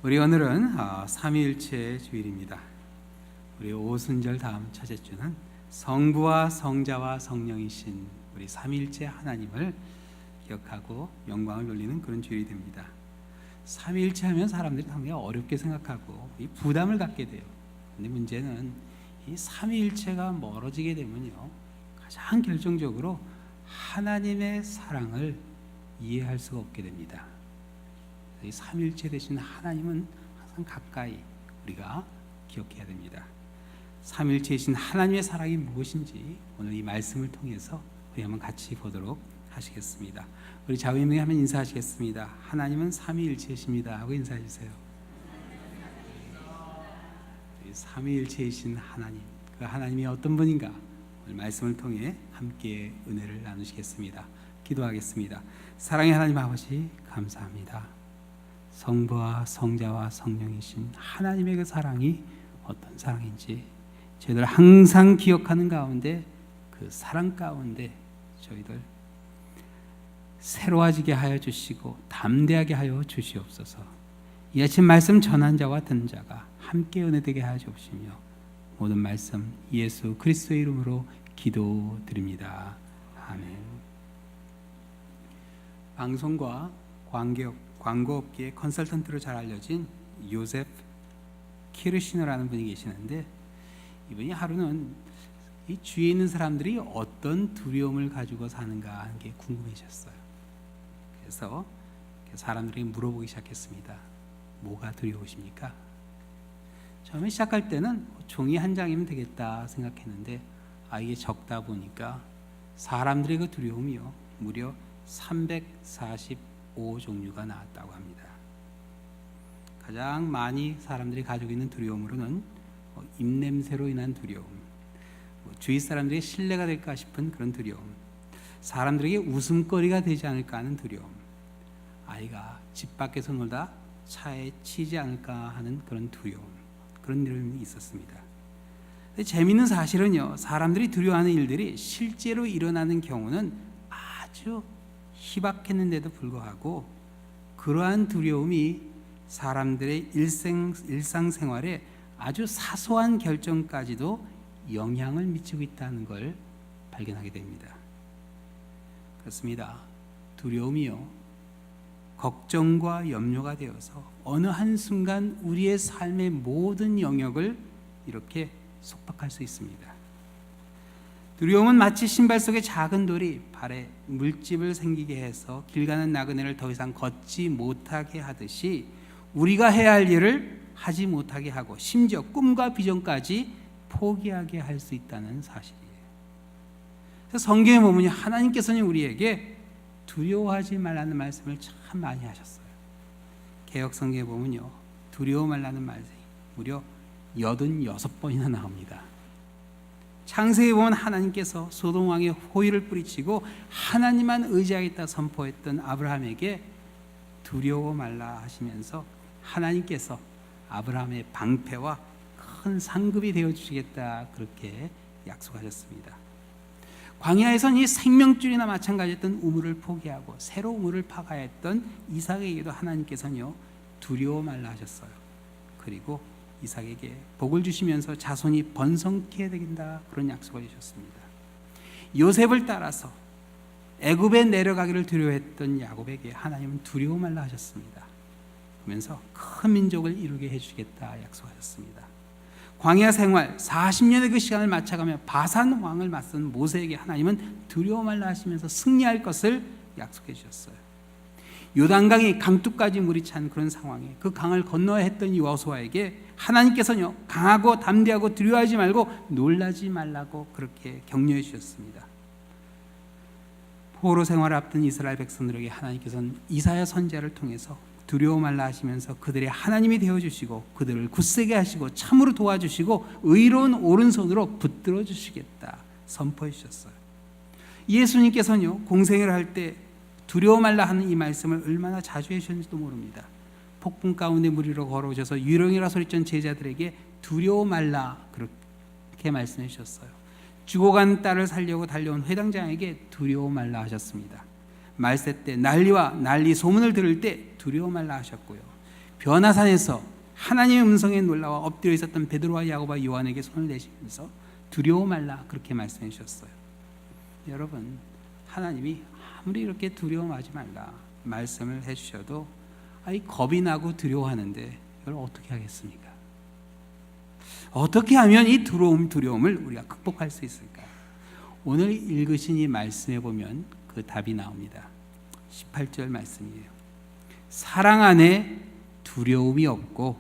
우리 오늘은 삼위일체 주일입니다. 우리 오순절 다음 첫째 주는 성부와 성자와 성령이신 우리 삼위일체 하나님을 기억하고 영광을 돌리는 그런 주일이 됩니다. 삼위일체 하면 사람들이 상당히 어렵게 생각하고 이 부담을 갖게 돼요. 근데 문제는 이 삼위일체가 멀어지게 되면요, 가장 결정적으로 하나님의 사랑을 이해할 수가 없게 됩니다. 이 삼위일체 되신 하나님은 항상 가까이 우리가 기억해야 됩니다. 삼위일체이신 하나님의 사랑이 무엇인지 오늘 이 말씀을 통해서 우리 한번 같이 보도록 하시겠습니다. 우리 자우님에게 한번 인사하시겠습니다. 하나님은 삼위일체이십니다 하고 인사해 주세요. 삼위일체이신 하나님, 그 하나님이 어떤 분인가 오늘 말씀을 통해 함께 은혜를 나누시겠습니다. 기도하겠습니다. 사랑의 하나님 아버지, 감사합니다. 성부와 성자와 성령이신 하나님의 그 사랑이 어떤 사랑인지 저희들 항상 기억하는 가운데, 그 사랑 가운데 저희들 새로워지게 하여 주시고 담대하게 하여 주시옵소서. 이 아침 말씀 전한 자와 듣는 자가 함께 은혜되게 하여 주시며 모든 말씀 예수 그리스도의 이름으로 기도드립니다. 아멘. 방송과 광고업계의 컨설턴트로 잘 알려진 요셉 키르시너라는 분이 계시는데, 이분이 하루는 이 주위에 있는 사람들이 어떤 두려움을 가지고 사는가 하는 게 궁금해졌어요. 그래서 사람들에게 물어보기 시작했습니다. 뭐가 두려우십니까? 처음에 시작할 때는 종이 한 장이면 되겠다 생각했는데 이게 적다 보니까 사람들의 그 두려움이요, 무려 345종류가 나왔다고 합니다. 가장 많이 사람들이 가지고 있는 두려움으로는 입냄새로 인한 두려움, 주위 사람들에게 신뢰가 될까 싶은 그런 두려움, 사람들에게 웃음거리가 되지 않을까 하는 두려움, 아이가 집 밖에서 놀다 차에 치지 않을까 하는 그런 두려움, 그런 두려움이 있었습니다. 근데 재미있는 사실은요, 사람들이 두려워하는 일들이 실제로 일어나는 경우는 아주 희박했는데도 불구하고 그러한 두려움이 사람들의 일상생활에 아주 사소한 결정까지도 영향을 미치고 있다는 걸 발견하게 됩니다. 그렇습니다. 두려움이요, 걱정과 염려가 되어서 어느 한순간 우리의 삶의 모든 영역을 이렇게 속박할 수 있습니다. 두려움은 마치 신발 속의 작은 돌이 발에 물집을 생기게 해서 길 가는 나그네를 더 이상 걷지 못하게 하듯이 우리가 해야 할 일을 하지 못하게 하고 심지어 꿈과 비전까지 포기하게 할 수 있다는 사실이에요. 그래서 성경에 보면 하나님께서는 우리에게 두려워하지 말라는 말씀을 참 많이 하셨어요. 개역 성경에 보면요, 두려워 말라는 말씀이 무려 86번이나 나옵니다. 창세기에 보면 하나님께서 소돔 왕의 호의를 뿌리치고 하나님만 의지하겠다 선포했던 아브라함에게 두려워 말라 하시면서 하나님께서 아브라함의 방패와 큰 상급이 되어주시겠다 그렇게 약속하셨습니다. 광야에선 이 생명줄이나 마찬가지였던 우물을 포기하고 새로 우물을 파가야 했던 이삭에게도 하나님께서는요, 두려워 말라 하셨어요. 그리고 이삭에게 복을 주시면서 자손이 번성케 되긴다 그런 약속을 주셨습니다. 요셉을 따라서 애굽에 내려가기를 두려워했던 야곱에게 하나님은 두려워 말라 하셨습니다. 그러면서 큰 민족을 이루게 해주시겠다 약속하셨습니다. 광야 생활 40년의 그 시간을 맞춰가며 바산 왕을 맞선 모세에게 하나님은 두려워 말라 하시면서 승리할 것을 약속해 주셨어요. 요단강이 강둑까지 물이 찬 그런 상황에 그 강을 건너야 했던 여호수아에게 하나님께서는요, 강하고 담대하고 두려워하지 말고 놀라지 말라고 그렇게 격려해 주셨습니다. 포로 생활을 앞둔 이스라엘 백성들에게 하나님께서는 이사야 선지자를 통해서 두려워 말라 하시면서 그들의 하나님이 되어주시고 그들을 굳세게 하시고 참으로 도와주시고 의로운 오른손으로 붙들어 주시겠다 선포해 주셨어요. 예수님께서는요, 공생애를 할 때 두려워 말라 하는 이 말씀을 얼마나 자주 해주셨는지도 모릅니다. 폭풍 가운데 무리로 걸어오셔서 유령이라 소리쳤던 제자들에게 두려워 말라 그렇게 말씀해 주셨어요. 죽어간 딸을 살려고 달려온 회당장에게 두려워 말라 하셨습니다. 말세 때 난리 소문을 들을 때 두려워 말라 하셨고요. 변화산에서 하나님의 음성에 놀라와 엎드려 있었던 베드로와 야고보와 요한에게 손을 내시면서 두려워 말라 그렇게 말씀해 주셨어요. 여러분, 하나님이 아무리 이렇게 두려워하지 말라 말씀을 해주셔도 겁이 나고 두려워하는데 이걸 어떻게 하겠습니까? 어떻게 하면 이 두려움을 우리가 극복할 수 있을까? 오늘 읽으신 이 말씀에 보면 그 답이 나옵니다. 18절 말씀이에요. 사랑 안에 두려움이 없고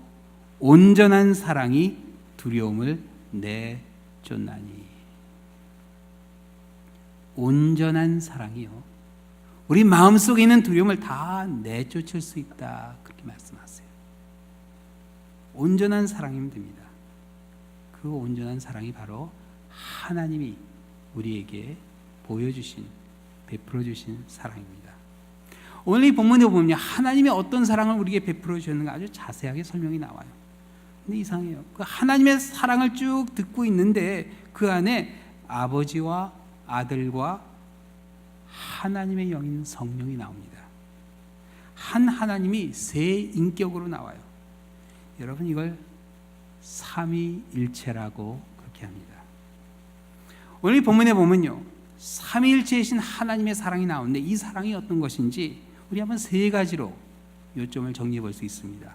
온전한 사랑이 두려움을 내쫓나니. 온전한 사랑이요, 우리 마음속에 있는 두려움을 다 내쫓을 수 있다 그렇게 말씀하세요. 온전한 사랑이면 됩니다. 그 온전한 사랑이 바로 하나님이 우리에게 보여주신, 베풀어 주신 사랑입니다. 오늘 이 본문에 보면 하나님이 어떤 사랑을 우리에게 베풀어 주셨는가 아주 자세하게 설명이 나와요. 근데 이상해요. 그 하나님의 사랑을 쭉 듣고 있는데 그 안에 아버지와 아들과 하나님의 영인 성령이 나옵니다. 한 하나님이 세 인격으로 나와요. 여러분, 이걸 삼위일체라고 그렇게 합니다. 오늘 이 본문에 보면요, 삼위일체이신 하나님의 사랑이 나오는데 이 사랑이 어떤 것인지 우리 한번 세 가지로 요점을 정리해 볼 수 있습니다.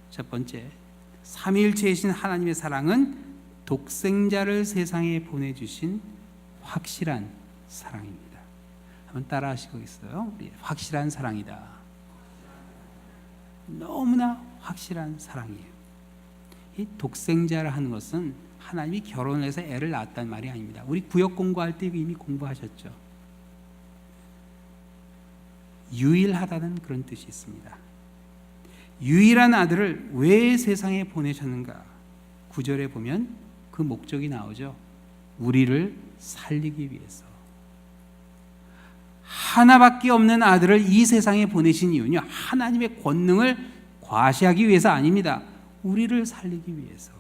첫 번째, 삼위일체이신 하나님의 사랑은 독생자를 세상에 보내주신 확실한 사랑입니다. 한번 따라 하시겠어요? 우리 확실한 사랑이다. 너무나 확실한 사랑이에요. 이 독생자를 하는 것은 하나님이 결혼해서 애를 낳았다는 말이 아닙니다. 우리 구역 공부할 때 이미 공부하셨죠. 유일하다는 그런 뜻이 있습니다. 유일한 아들을 왜 세상에 보내셨는가? 9절에 보면 그 목적이 나오죠. 우리를 살리기 위해서. 하나밖에 없는 아들을 이 세상에 보내신 이유는요, 하나님의 권능을 과시하기 위해서 아닙니다. 우리를 살리기 위해서.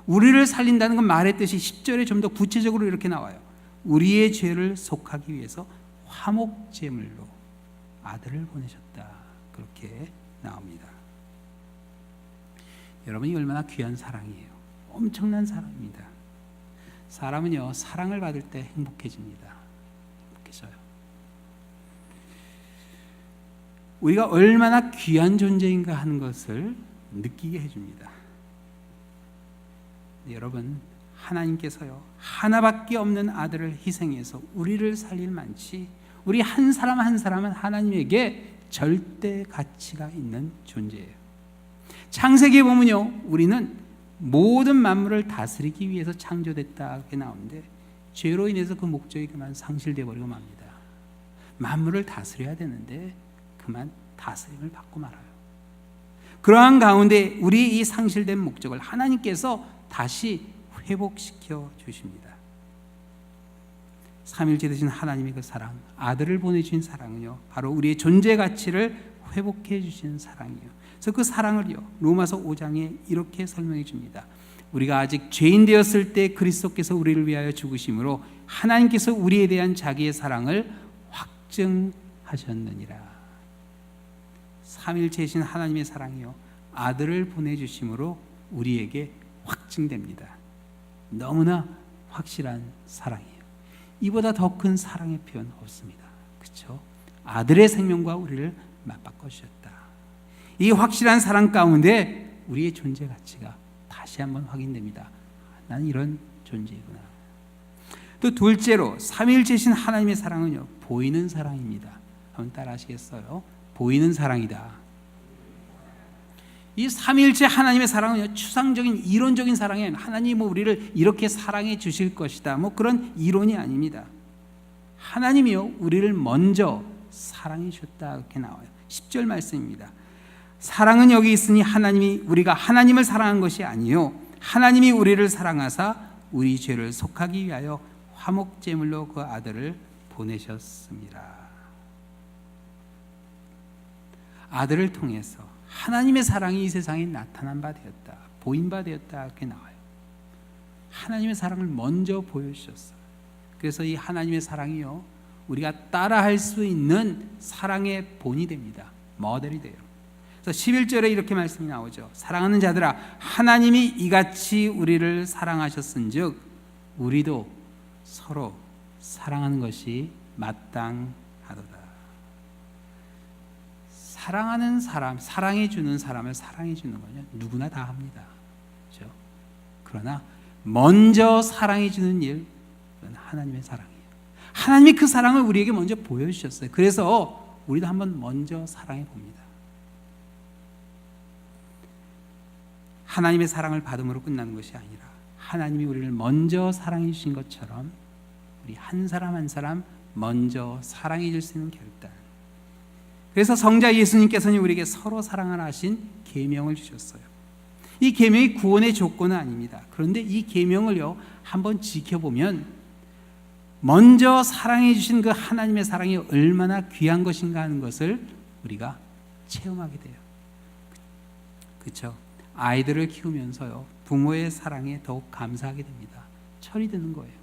우리를 살린다는 건 말의 뜻이 10절에 좀 더 구체적으로 이렇게 나와요. 우리의 죄를 속하기 위해서 화목제물로 아들을 보내셨다. 그렇게 나옵니다. 여러분이 얼마나 귀한 사랑이에요. 엄청난 사랑입니다. 사람은요, 사랑을 받을 때 행복해집니다. 행복해져요. 우리가 얼마나 귀한 존재인가 하는 것을 느끼게 해줍니다. 여러분, 하나님께서요, 하나밖에 없는 아들을 희생해서 우리를 살릴 만치 우리 한 사람 한 사람은 하나님에게 절대 가치가 있는 존재예요. 창세기에 보면요, 우리는 모든 만물을 다스리기 위해서 창조됐다 이렇게 나오는데 죄로 인해서 그 목적이 그만 상실돼 버리고 맙니다. 만물을 다스려야 되는데 그만 다스림을 받고 말아요. 그러한 가운데 우리 이 상실된 목적을 하나님께서 다시 회복시켜 주십니다. 삼일째 되신 하나님의 그 사랑, 아들을 보내주신 사랑은요, 바로 우리의 존재 가치를 회복해 주시는 사랑이에요. 그래서 그 사랑을요, 로마서 5장에 이렇게 설명해 줍니다. 우리가 아직 죄인 되었을 때 그리스도께서 우리를 위하여 죽으심으로 하나님께서 우리에 대한 자기의 사랑을 확증하셨느니라. 삼일체이신 하나님의 사랑이요, 아들을 보내주심으로 우리에게 확증됩니다. 너무나 확실한 사랑이에요. 이보다 더 큰 사랑의 표현 없습니다. 그렇죠? 아들의 생명과 우리를 맞바꿔 주셨다. 이 확실한 사랑 가운데 우리의 존재 가치가 다시 한번 확인됩니다. 나는 이런 존재이구나. 또 둘째로 삼위일체이신 하나님의 사랑은요, 보이는 사랑입니다. 한번 따라 하시겠어요? 보이는 사랑이다. 이 삼위일체 하나님의 사랑은요, 추상적인 이론적인 사랑이 아니에요. 하나님이 우리를 이렇게 사랑해 주실 것이다, 그런 이론이 아닙니다. 하나님이요, 우리를 먼저 사랑해 주셨다 이렇게 나와요. 10절 말씀입니다. 사랑은 여기 있으니 하나님이 우리가 하나님을 사랑한 것이 아니요, 하나님이 우리를 사랑하사 우리 죄를 속하기 위하여 화목제물로 그 아들을 보내셨습니다. 아들을 통해서 하나님의 사랑이 이 세상에 나타난 바 되었다, 보인 바 되었다 이렇게 나와요. 하나님의 사랑을 먼저 보여주셨어요. 그래서 이 하나님의 사랑이요, 우리가 따라할 수 있는 사랑의 본이 됩니다. 모델이 돼요. 그래서 11절에 이렇게 말씀이 나오죠. 사랑하는 자들아, 하나님이 이같이 우리를 사랑하셨은즉 우리도 서로 사랑하는 것이 마땅하도다. 사랑하는 사람, 사랑해 주는 사람을 사랑해 주는 거냐? 누구나 다 합니다. 그렇죠? 그러나 먼저 사랑해 주는 일, 그건 하나님의 사랑이에요. 하나님이 그 사랑을 우리에게 먼저 보여주셨어요. 그래서 우리도 한번 먼저 사랑해 봅니다. 하나님의 사랑을 받음으로 끝나는 것이 아니라 하나님이 우리를 먼저 사랑해 주신 것처럼 우리 한 사람 한 사람 먼저 사랑해 줄 수 있는 결단. 그래서 성자 예수님께서는 우리에게 서로 사랑하라 하신 계명을 주셨어요. 이 계명이 구원의 조건은 아닙니다. 그런데 이 계명을요 한번 지켜보면 먼저 사랑해 주신 그 하나님의 사랑이 얼마나 귀한 것인가 하는 것을 우리가 체험하게 돼요. 그렇죠? 아이들을 키우면서요 부모의 사랑에 더욱 감사하게 됩니다. 철이 드는 거예요.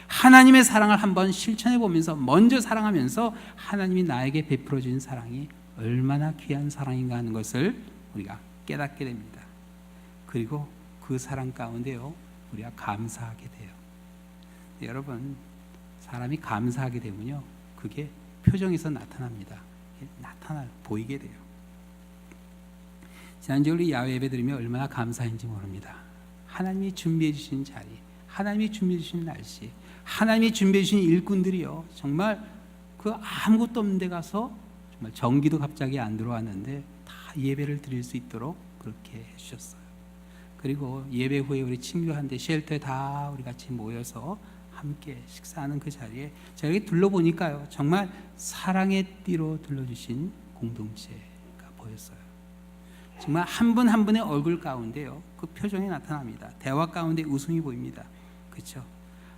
하나님의 사랑을 한번 실천해 보면서 먼저 사랑하면서 하나님이 나에게 베풀어 주신 사랑이 얼마나 귀한 사랑인가 하는 것을 우리가 깨닫게 됩니다. 그리고 그 사랑 가운데요 우리가 감사하게 돼요. 여러분, 사람이 감사하게 되면요 그게 표정에서 나타납니다. 보이게 돼요. 지난주에 우리 야외 예배 드리면 얼마나 감사한지 모릅니다. 하나님이 준비해 주신 자리, 하나님이 준비해 주신 날씨, 하나님이 준비해 주신 일꾼들이요 정말 그 아무것도 없는 데 가서 정말 전기도 갑자기 안 들어왔는데 다 예배를 드릴 수 있도록 그렇게 해주셨어요. 그리고 예배 후에 우리 친교한데 쉘터에 다 우리 같이 모여서 함께 식사하는 그 자리에 제가 이렇게 둘러보니까요 정말 사랑의 띠로 둘러주신 공동체가 보였어요. 정말 한 분 한 분의 얼굴 가운데요 그 표정이 나타납니다. 대화 가운데 웃음이 보입니다. 그렇죠?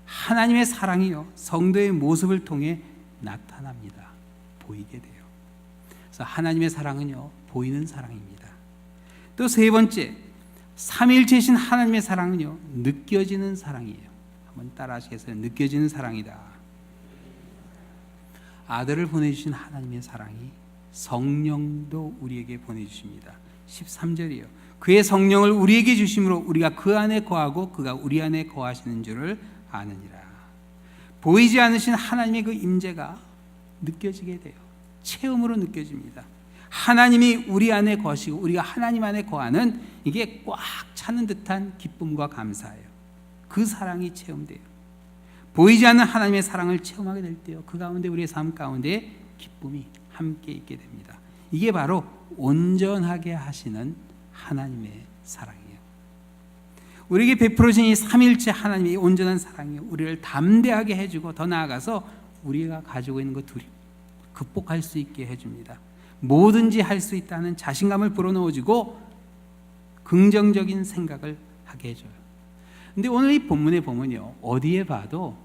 하나님의 사랑이요 성도의 모습을 통해 나타납니다. 보이게 돼요. 그래서 하나님의 사랑은요 보이는 사랑입니다. 또 세 번째, 삼위일체이신 하나님의 사랑은요 느껴지는 사랑이에요. 한번 따라 하시겠어요? 느껴지는 사랑이다. 아들을 보내주신 하나님의 사랑이 성령도 우리에게 보내주십니다. 13절이요 그의 성령을 우리에게 주심으로 우리가 그 안에 거하고 그가 우리 안에 거하시는 줄을 아느니라. 보이지 않으신 하나님의 그 임재가 느껴지게 돼요. 체험으로 느껴집니다. 하나님이 우리 안에 거하시고 우리가 하나님 안에 거하는 이게 꽉 차는 듯한 기쁨과 감사예요. 그 사랑이 체험돼요. 보이지 않는 하나님의 사랑을 체험하게 될 때요 그 가운데 우리의 삶 가운데 기쁨이 함께 있게 됩니다. 이게 바로 온전하게 하시는 하나님의 사랑이에요. 우리에게 베풀어진 이 삼위일체 하나님의 온전한 사랑이 우리를 담대하게 해주고 더 나아가서 우리가 가지고 있는 것 둘이 극복할 수 있게 해줍니다. 뭐든지 할 수 있다는 자신감을 불어넣어주고 긍정적인 생각을 하게 해줘요. 근데 오늘 이 본문에 보면요 어디에 봐도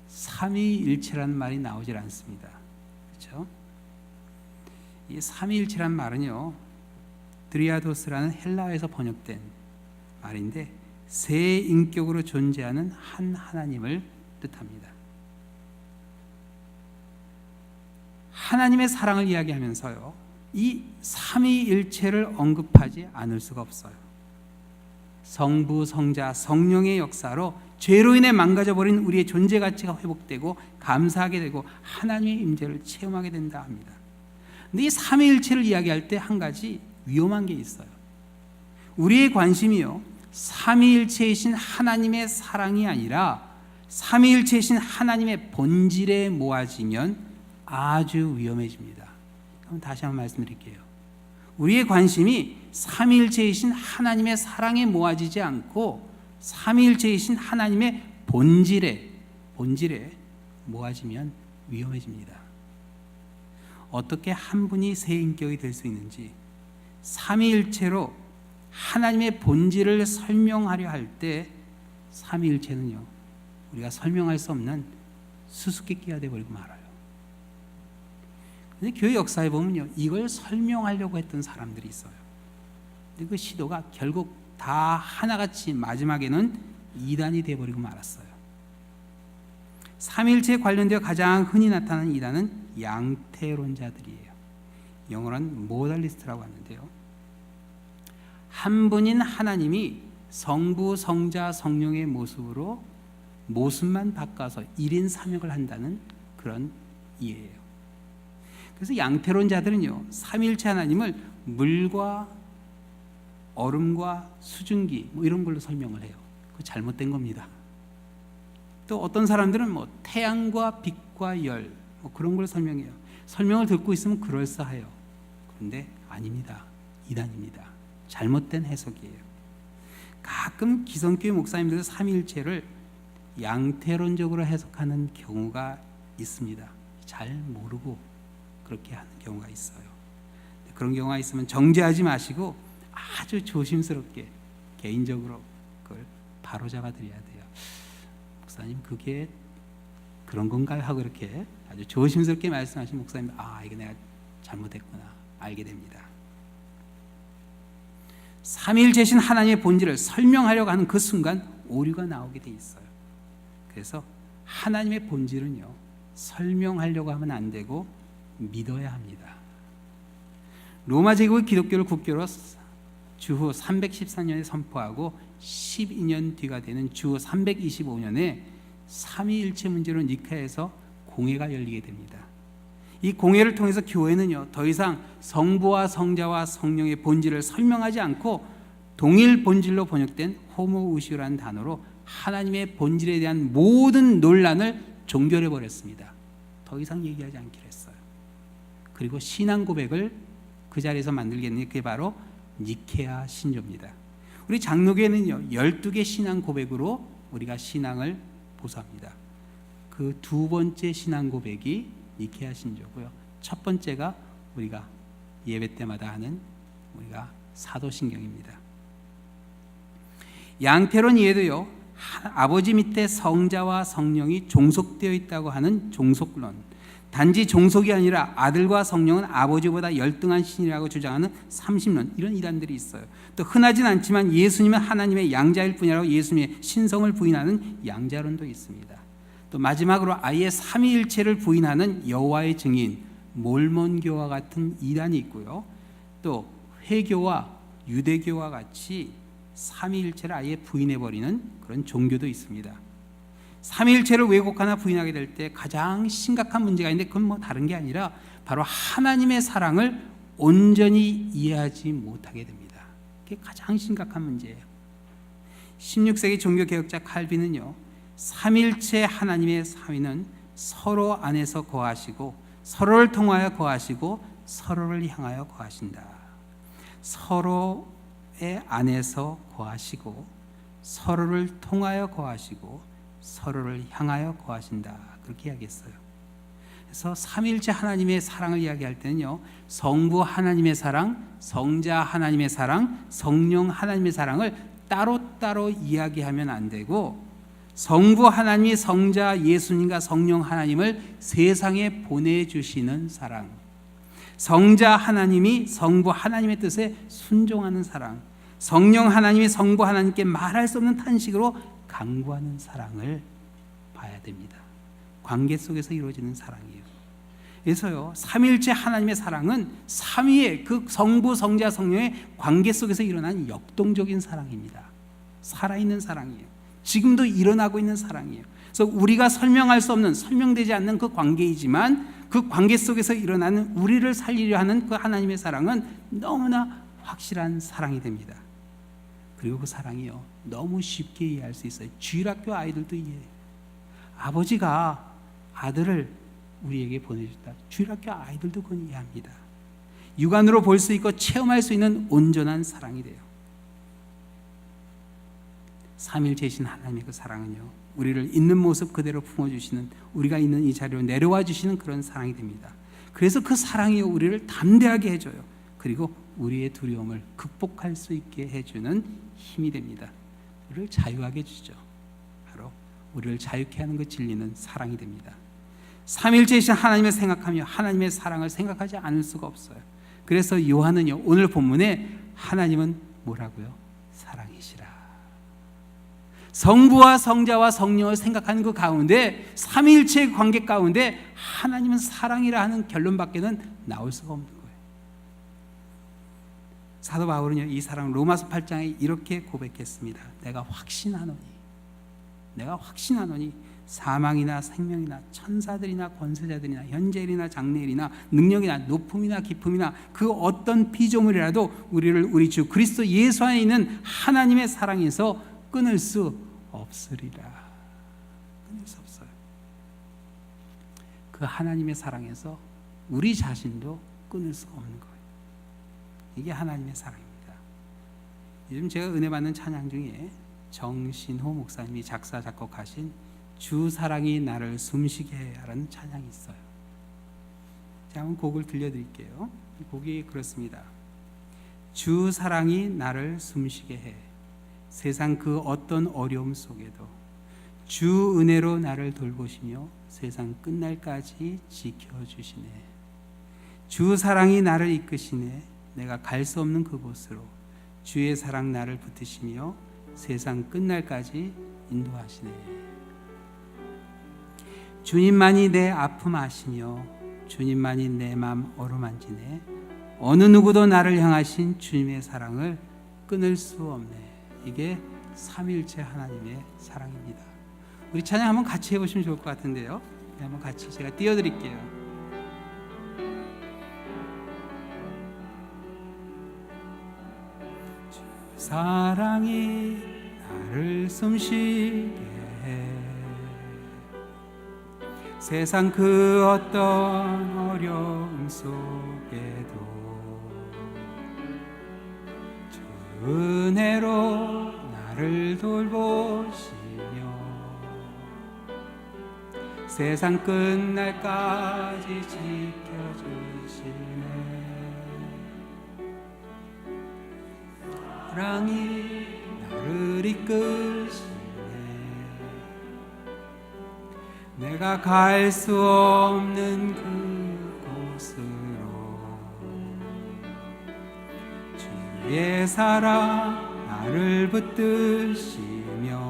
삼위일체라는 말이 나오질 않습니다. 그렇죠? 이 삼위일체란 말은요 드리아도스라는 헬라어에서 번역된 말인데 세 인격으로 존재하는 한 하나님을 뜻합니다. 하나님의 사랑을 이야기하면서요 이 삼위일체를 언급하지 않을 수가 없어요. 성부, 성자, 성령의 역사로 죄로 인해 망가져버린 우리의 존재 가치가 회복되고 감사하게 되고 하나님의 임재를 체험하게 된다 합니다. 근데 이 삼위일체를 이야기할 때 한 가지 위험한 게 있어요. 우리의 관심이요 삼위일체이신 하나님의 사랑이 아니라 삼위일체이신 하나님의 본질에 모아지면 아주 위험해집니다. 그럼 다시 한번 말씀드릴게요. 우리의 관심이 삼위일체이신 하나님의 사랑에 모아지지 않고 삼위일체이신 하나님의 본질에 모아지면 위험해집니다. 어떻게 한 분이 세 인격이 될 수 있는지 삼위일체로 하나님의 본질을 설명하려 할 때 삼위일체는요 우리가 설명할 수 없는 수수께끼가 되어버리고 말아요. 근데 교회 역사에 보면요 이걸 설명하려고 했던 사람들이 있어요. 근데 그 시도가 결국 다 하나같이 마지막에는 이단이 되어버리고 말았어요. 삼위일체에 관련되어 가장 흔히 나타나는 이단은 양태론자들이에요. 영어로는 모달리스트라고 하는데요 한 분인 하나님이 성부, 성자, 성령의 모습으로 모습만 바꿔서 1인 3역을 한다는 그런 이해예요. 그래서 양태론자들은요, 삼위일체 하나님을 물과 얼음과 수증기 이런 걸로 설명을 해요. 그거 잘못된 겁니다. 또 어떤 사람들은 태양과 빛과 열 그런 걸 설명해요. 설명을 듣고 있으면 그럴싸해요. 그런데 아닙니다. 이단입니다. 잘못된 해석이에요. 가끔 기성교회 목사님들 삼위일체를 양태론적으로 해석하는 경우가 있습니다. 잘 모르고 그렇게 하는 경우가 있어요. 그런 경우가 있으면 정죄하지 마시고 아주 조심스럽게 개인적으로 그걸 바로잡아 드려야 돼요. 목사님 그게 그런 건가요? 하고 이렇게 아주 조심스럽게 말씀하신 목사님, 이거 내가 잘못했구나 알게 됩니다. 삼위일체신 하나님의 본질을 설명하려고 하는 그 순간 오류가 나오게 돼 있어요. 그래서 하나님의 본질은요, 설명하려고 하면 안 되고 믿어야 합니다. 로마 제국의 기독교를 국교로 주후 314년에 선포하고 12년 뒤가 되는 주후 325년에 삼위일체 문제로 니카에서 공회가 열리게 됩니다. 이 공회를 통해서 교회는요, 더 이상 성부와 성자와 성령의 본질을 설명하지 않고 동일 본질로 번역된 호모우시오라는 단어로 하나님의 본질에 대한 모든 논란을 종결해 버렸습니다. 더 이상 얘기하지 않기로 했어요. 그리고 신앙 고백을 그 자리에서 만들겠느냐, 그게 바로 니케아 신조입니다. 우리 장로교회는요, 12개 신앙 고백으로 우리가 신앙을 보수합니다. 그 두 번째 신앙 고백이 니케아 신조고요. 첫 번째가 우리가 예배 때마다 하는 우리가 사도신경입니다. 양태론 이해도요, 아버지 밑에 성자와 성령이 종속되어 있다고 하는 종속론, 단지 종속이 아니라 아들과 성령은 아버지보다 열등한 신이라고 주장하는 삼신론, 이런 이단들이 있어요. 또 흔하진 않지만 예수님은 하나님의 양자일 뿐이라고 예수님의 신성을 부인하는 양자론도 있습니다. 또 마지막으로 아예 삼위일체를 부인하는 여호와의 증인 몰몬교와 같은 이단이 있고요. 또 회교와 유대교와 같이 삼위일체를 아예 부인해버리는 그런 종교도 있습니다. 삼위일체를 왜곡하나 부인하게 될 때 가장 심각한 문제가 있는데, 그건 다른 게 아니라 바로 하나님의 사랑을 온전히 이해하지 못하게 됩니다. 그게 가장 심각한 문제예요. 16세기 종교개혁자 칼빈은요, 삼위일체 하나님의 삼위는 서로 안에서 거하시고 서로를 통하여 거하시고 서로를 향하여 거하신다. 서로의 안에서 거하시고 서로를 통하여 거하시고 서로를 향하여 거하신다. 그렇게 이야기했어요. 그래서 삼위일체 하나님의 사랑을 이야기할 때는요, 성부 하나님의 사랑, 성자 하나님의 사랑, 성령 하나님의 사랑을 따로따로 이야기하면 안 되고, 성부 하나님이 성자 예수님과 성령 하나님을 세상에 보내주시는 사랑, 성자 하나님이 성부 하나님의 뜻에 순종하는 사랑, 성령 하나님이 성부 하나님께 말할 수 없는 탄식으로 간구하는 사랑을 봐야 됩니다. 관계 속에서 이루어지는 사랑이에요. 그래서요, 삼위일체 하나님의 사랑은 삼위의 그 성부 성자 성령의 관계 속에서 일어난 역동적인 사랑입니다. 살아있는 사랑이에요. 지금도 일어나고 있는 사랑이에요. 그래서 우리가 설명할 수 없는, 설명되지 않는 그 관계이지만 그 관계 속에서 일어나는 우리를 살리려 하는 그 하나님의 사랑은 너무나 확실한 사랑이 됩니다. 그리고 그 사랑이요, 너무 쉽게 이해할 수 있어요. 주일학교 아이들도 이해해요. 아버지가 아들을 우리에게 보내줬다. 주일학교 아이들도 그건 이해합니다. 육안으로 볼 수 있고 체험할 수 있는 온전한 사랑이 돼요. 삼위일체이신 하나님의 그 사랑은요, 우리를 있는 모습 그대로 품어주시는, 우리가 있는 이 자리로 내려와 주시는 그런 사랑이 됩니다. 그래서 그 사랑이 우리를 담대하게 해줘요. 그리고 우리의 두려움을 극복할 수 있게 해주는 힘이 됩니다. 우리를 자유하게 해주죠. 바로 우리를 자유케 하는 그 진리는 사랑이 됩니다. 삼위일체이신 하나님을 생각하며 하나님의 사랑을 생각하지 않을 수가 없어요. 그래서 요한은요, 오늘 본문에 하나님은 뭐라고요? 사랑이시라. 성부와 성자와 성령을 생각하는 그 가운데, 삼위일체의 관계 가운데 하나님은 사랑이라 하는 결론밖에는 나올 수가 없는 거예요. 사도 바울은요, 이 사랑 로마서 8장에 이렇게 고백했습니다. 내가 확신하노니 사망이나 생명이나 천사들이나 권세자들이나 현재일이나 장래일이나 능력이나 높음이나 깊음이나 그 어떤 피조물이라도 우리를 우리 주 그리스도 예수 안에 있는 하나님의 사랑에서 끊을 수 없으리라. 끊을 수 없어요. 그 하나님의 사랑에서 우리 자신도 끊을 수 없는 거예요. 이게 하나님의 사랑입니다. 요즘 제가 은혜 받는 찬양 중에 정신호 목사님이 작사 작곡하신 주 사랑이 나를 숨쉬게 해 라는 찬양이 있어요. 제가 한번 곡을 들려드릴게요. 곡이 그렇습니다. 주 사랑이 나를 숨쉬게 해 세상 그 어떤 어려움 속에도 주 은혜로 나를 돌보시며 세상 끝날까지 지켜주시네. 주 사랑이 나를 이끄시네. 내가 갈 수 없는 그곳으로 주의 사랑 나를 붙드시며 세상 끝날까지 인도하시네. 주님만이 내 아픔 아시며 주님만이 내 마음 어루만지네. 어느 누구도 나를 향하신 주님의 사랑을 끊을 수 없네. 이게 삼위일체 하나님의 사랑입니다. 우리 찬양 한번 같이 해보시면 좋을 것 같은데요. 한번 같이 제가 띄워드릴게요. 주 사랑이 나를 숨쉬게 해 세상 그 어떤 어려움 속에도 주 은혜로 나를 돌보시며 세상 끝날까지 지켜주시네. 사랑이 나를 이끄시네. 내가 갈 수 없는 그곳으로 주의 사랑 나를 붙드시며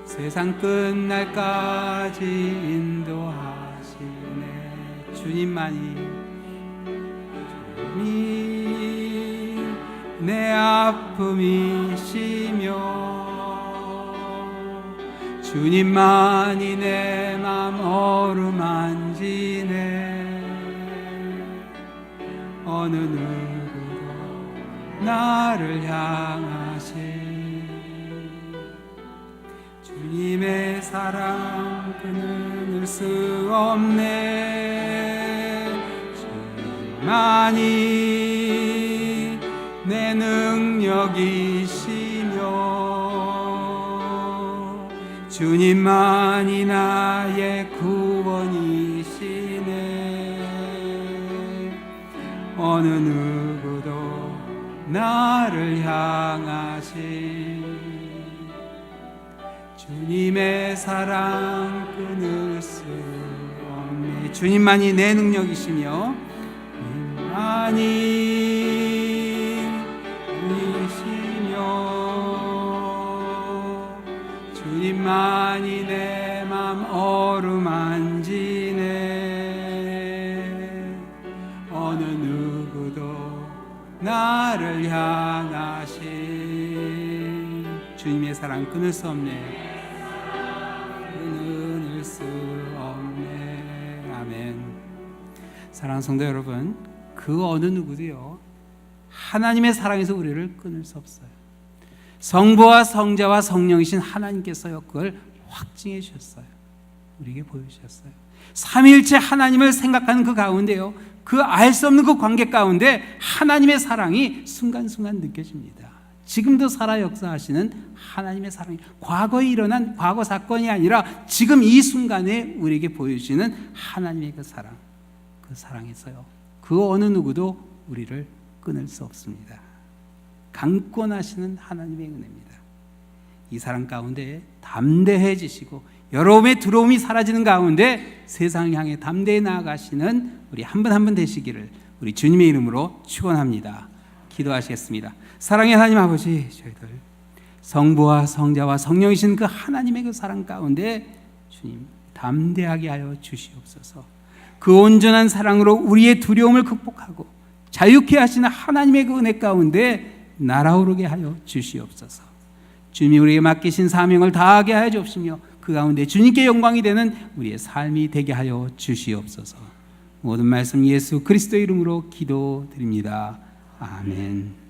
세상 끝날까지 인도하시네. 주님만이 내 아픔이시며 주님만이 내 맘 어루만지네. 어느 누구도 나를 향하신 주님의 사랑 끊을 수 없네. 주님만이 내 능력이시며 주님만이 나의 구원이시네. 어느 누구도 나를 향하신 주님의 사랑 끊을 수 없네. 주님만이 내 능력이시며 주님만이 내 맘 어루만지네. 어느 누구도 나를 향하신 주님의 사랑 끊을 수 없네. 끊을 수 없네. 아멘. 사랑하는 성도 여러분, 그 어느 누구도요 하나님의 사랑에서 우리를 끊을 수 없어요. 성부와 성자와 성령이신 하나님께서요 그걸 확증해 주셨어요. 우리에게 보여주셨어요. 삼위일체 하나님을 생각하는 그 가운데요, 그 알 수 없는 그 관계 가운데 하나님의 사랑이 순간순간 느껴집니다. 지금도 살아 역사하시는 하나님의 사랑이 과거에 일어난 과거 사건이 아니라 지금 이 순간에 우리에게 보여주시는 하나님의 그 사랑, 그 사랑에서요 그 어느 누구도 우리를 끊을 수 없습니다. 강권하시는 하나님의 은혜입니다. 이 사랑 가운데 담대해지시고 여러분의 두려움이 사라지는 가운데 세상을 향해 담대히 나아가시는 우리 한 분 한 분 되시기를 우리 주님의 이름으로 축원합니다. 기도하시겠습니다. 사랑의 하나님 아버지, 저희들 성부와 성자와 성령이신 그 하나님의 그 사랑 가운데 주님 담대하게 하여 주시옵소서. 그 온전한 사랑으로 우리의 두려움을 극복하고 자유케 하시는 하나님의 그 은혜 가운데 날아오르게 하여 주시옵소서. 주님이 우리에게 맡기신 사명을 다하게 하여 주옵시며 그 가운데 주님께 영광이 되는 우리의 삶이 되게 하여 주시옵소서. 모든 말씀 예수 그리스도의 이름으로 기도드립니다. 아멘.